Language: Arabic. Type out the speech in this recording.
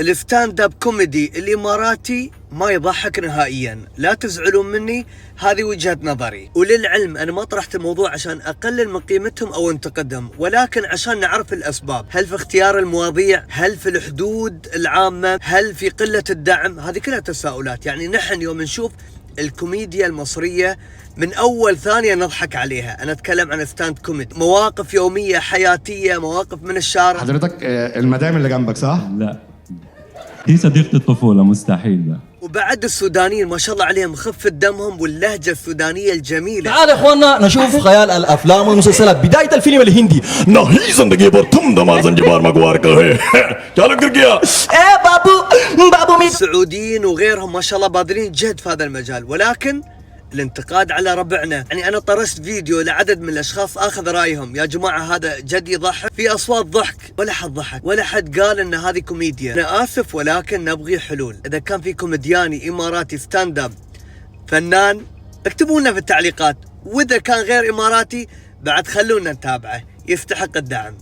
الستاند اب كوميدي الاماراتي ما يضحك نهائيا، لا تزعلون مني، هذه وجهة نظري. وللعلم انا ما طرحت الموضوع عشان اقلل من قيمتهم او انتقدهم، ولكن عشان نعرف الاسباب. هل في اختيار المواضيع؟ هل في الحدود العامة؟ هل في قلة الدعم؟ هذه كلها تساؤلات. يعني نحن يوم نشوف الكوميديا المصرية من أول ثانية نضحك عليها. أنا أتكلم عن ستاند كوميدي، مواقف يومية حياتية، مواقف من الشارع. حضرتك المدام اللي جنبك صح؟ لا، هي صديقة الطفولة، مستحيل. لا. وبعد السودانيين ما شاء الله عليهم خفة دمهم واللهجة السودانية الجميلة. تعال يا اخوانا نشوف خيال الافلام والمسلسلات. بداية الفيلم الهندي नहीं जिंदगी भर तुम दमार जंजीबार मगवार कहे चलो गिर गया ايه بابو مين. السعوديين وغيرهم ما شاء الله باذلين جهد في هذا المجال، ولكن الانتقاد على ربعنا. يعني انا طرشت فيديو لعدد من الاشخاص اخذ رايهم، يا جماعه هذا جد يضحك، في اصوات ضحك، ولا حد ضحك، ولا حد قال ان هذه كوميديا. انا اسف ولكن نبغي حلول. اذا كان في كوميدياني اماراتي ستاند اب فنان اكتبوا لنا في التعليقات، واذا كان غير اماراتي بعد خلونا نتابعه، يستحق الدعم.